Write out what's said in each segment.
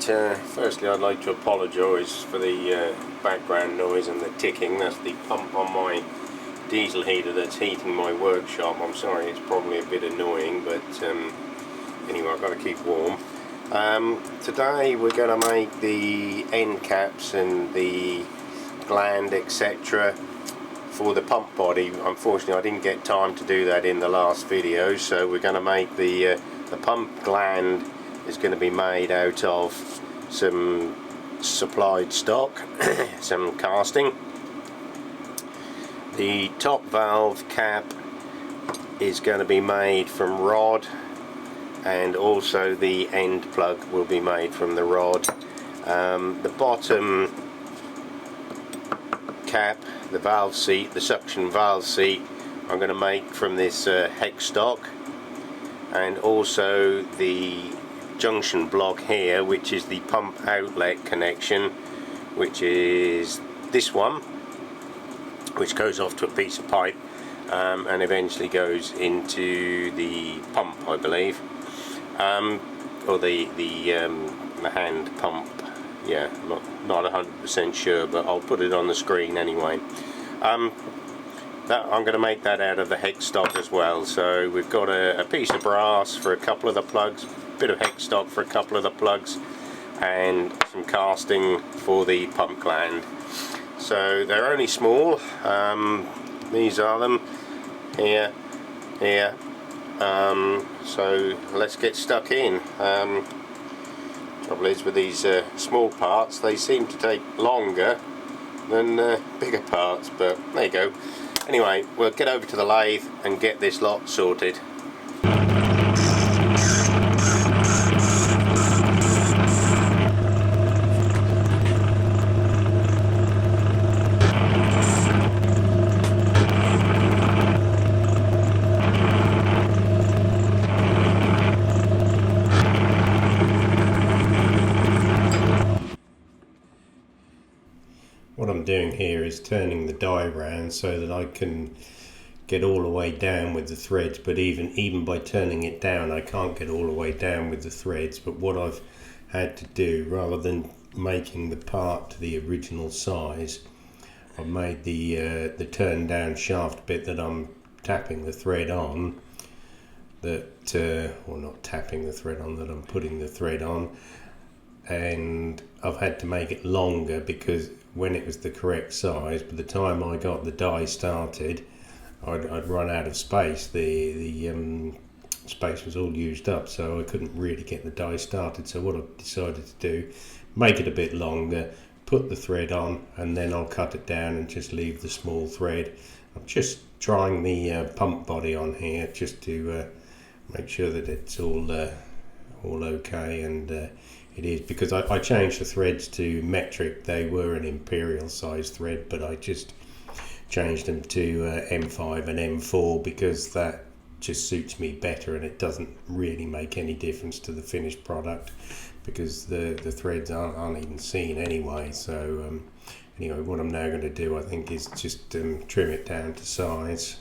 firstly I'd like to apologise for the background noise and the ticking. That's the pump on my diesel heater that's heating my workshop. I'm sorry, it's probably a bit annoying, but anyway, I've got to keep warm. Today we're going to make the end caps and the gland, etc. for the pump body. Unfortunately I didn't get time to do that in the last video, so we're going to make the pump gland is going to be made out of some supplied stock, some casting. The top valve cap is going to be made from rod, and also the end plug will be made from the rod. The bottom cap, the valve seat, the suction valve seat, I'm going to make from this hex stock, and also the junction block here, which is the pump outlet connection, which is this one, which goes off to a piece of pipe and eventually goes into the pump, I believe, or the hand pump. Yeah, not 100% sure, but I'll put it on the screen anyway. I'm going to make that out of the hex stock as well. So we've got a piece of brass for a couple of the plugs, a bit of hex stock for a couple of the plugs, and some casting for the pump gland. So they're only small. These are them here. So let's get stuck in. Trouble is with these small parts, they seem to take longer than bigger parts, but there you go. Anyway, we'll get over to the lathe and get this lot sorted. What I'm doing here is turning the die round so that I can get all the way down with the threads, but even by turning it down I can't get all the way down with the threads. But what I've had to do, rather than making the part to the original size, I've made the turn down shaft bit that I'm tapping the thread on, or not tapping the thread on, that I'm putting the thread on, and I've had to make it longer because when it was the correct size, by the time I got the die started, I'd run out of space. The space was all used up, so I couldn't really get the die started. So what I've decided to do, make it a bit longer, put the thread on, and then I'll cut it down and just leave the small thread. I'm just trying the pump body on here just to make sure that it's all okay, and it is, because I changed the threads to metric. They were an imperial size thread, but I just changed them to M5 and M4 because that just suits me better, and it doesn't really make any difference to the finished product because the threads aren't even seen anyway. So anyway, what I'm now going to do, I think, is just trim it down to size.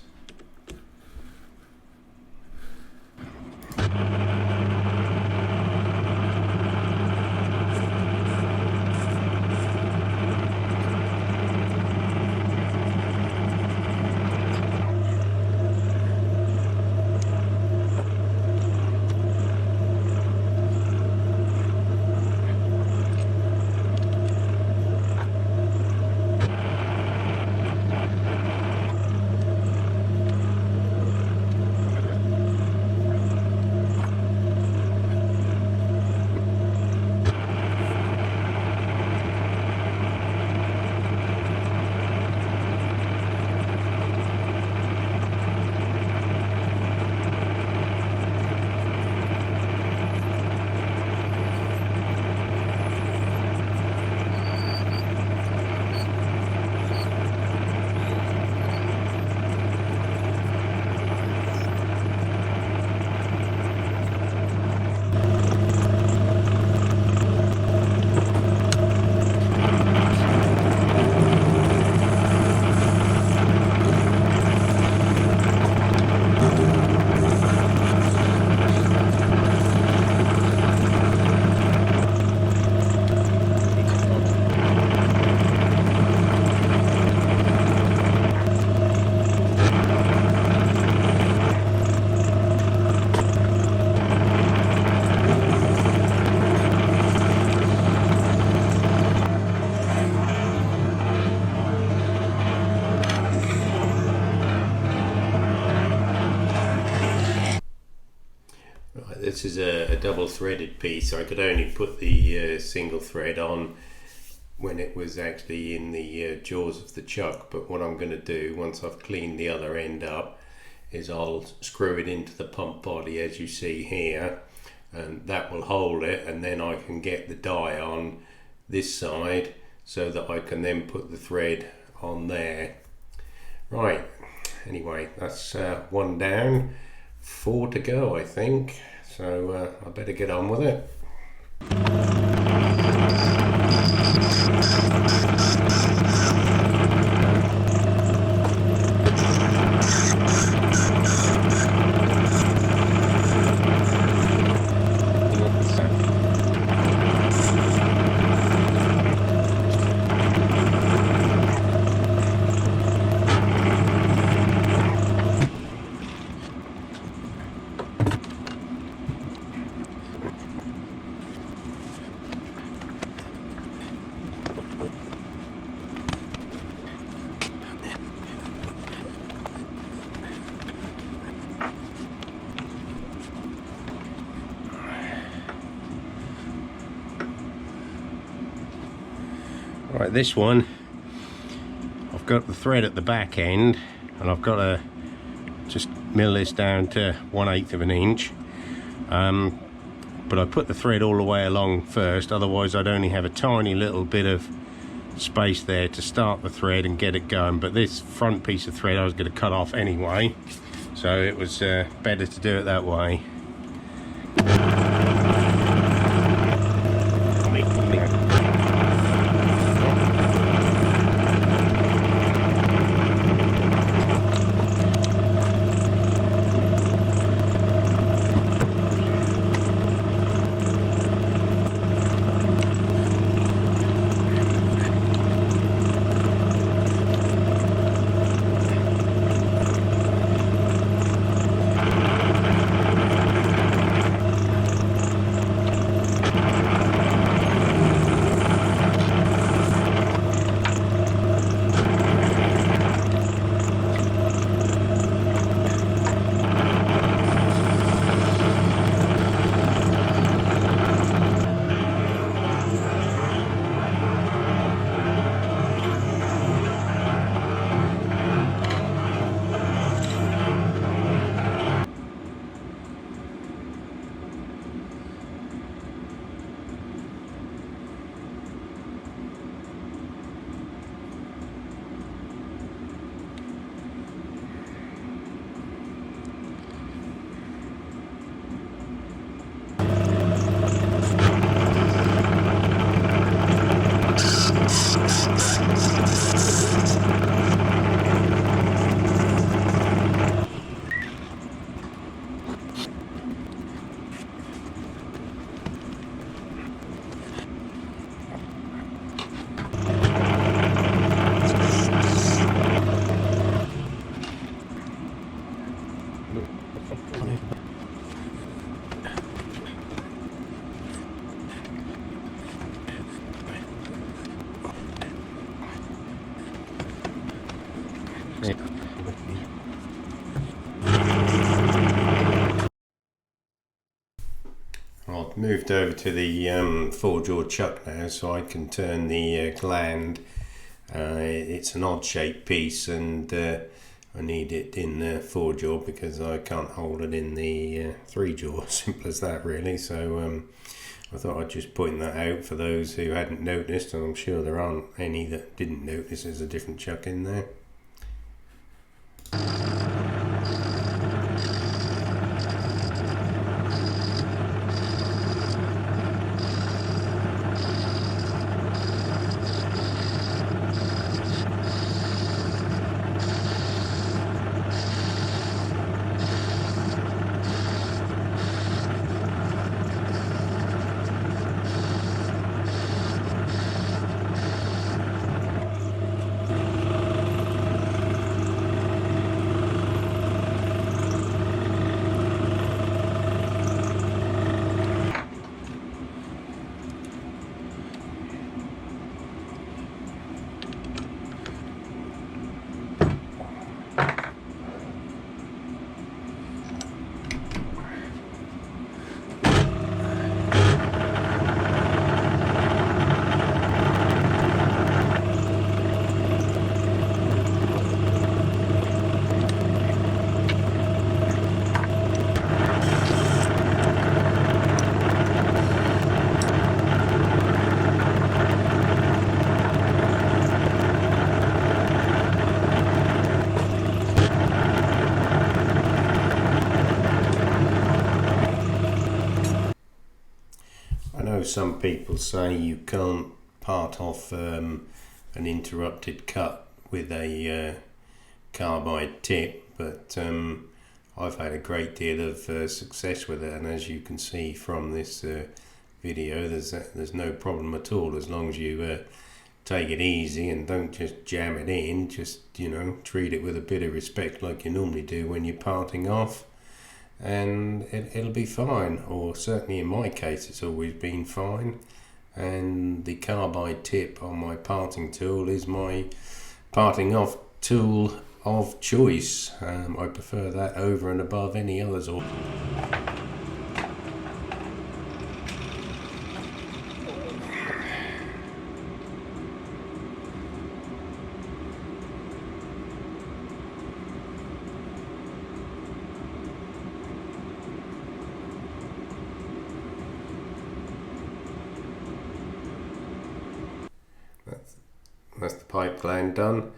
this is a double threaded piece. I could only put the single thread on when it was actually in the jaws of the chuck, but what I'm going to do once I've cleaned the other end up is I'll screw it into the pump body as you see here, and that will hold it, and then I can get the die on this side so that I can then put the thread on there. Right, anyway, that's one down, 4 to go I think, so I better get on with it. Right, this one, I've got the thread at the back end, and I've got to just mill this down to 1/8 of an inch. But I put the thread all the way along first, otherwise I'd only have a tiny little bit of space there to start the thread and get it going. But this front piece of thread I was going to cut off anyway, so it was better to do it that way. I've moved over to the 4-jaw chuck now, so I can turn the gland. It's an odd shaped piece, and I need it in the 4-jaw because I can't hold it in the 3-jaw. Simple as that, really. So I thought I'd just point that out for those who hadn't noticed, and I'm sure there aren't any that didn't notice there's a different chuck in there. some people say you can't part off an interrupted cut with a carbide tip, but I've had a great deal of success with it, and as you can see from this video, there's no problem at all, as long as you take it easy and don't just jam it in. Just, you know, treat it with a bit of respect like you normally do when you're parting off, and it'll be fine, or certainly in my case it's always been fine. And the carbide tip on my parting tool is my parting off tool of choice. I prefer that over and above any others. That's the pipe gland done,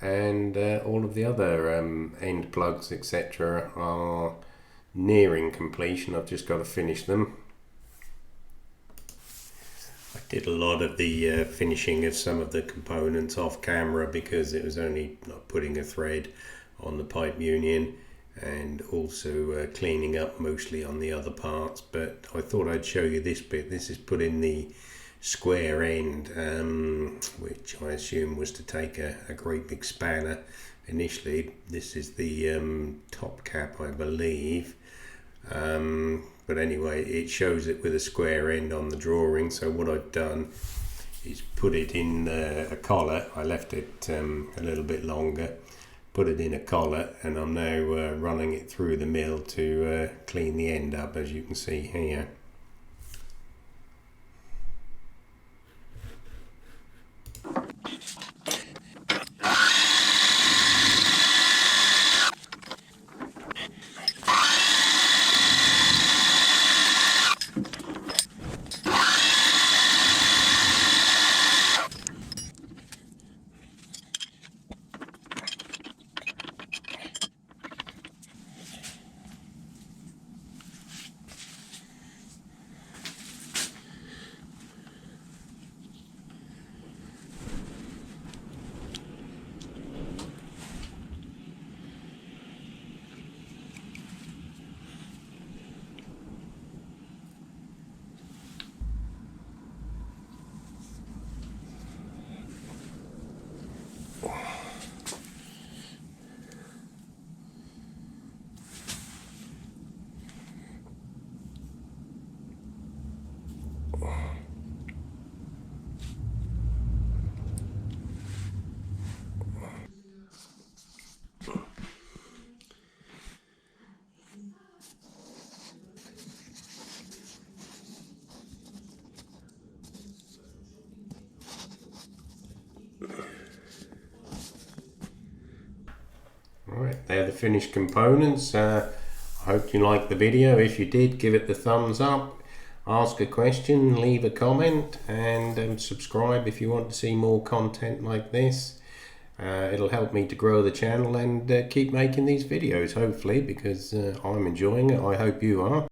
and all of the other end plugs etc. are nearing completion. I've just got to finish them. I did a lot of the finishing of some of the components off camera because it was only not putting a thread on the pipe union, and also cleaning up mostly on the other parts, but I thought I'd show you this bit. This is put in the square end, which I assume was to take a great big spanner initially. This is the top cap, I believe, but anyway, it shows it with a square end on the drawing. So what I've done is put it in a collar. I left it a little bit longer, put it in a collar, and I'm now running it through the mill to clean the end up, as you can see here. Right, they're the finished components. I hope you liked the video. If you did, give it the thumbs up, ask a question, leave a comment, and subscribe if you want to see more content like this. It'll help me to grow the channel and keep making these videos, hopefully, because I'm enjoying it. I hope you are.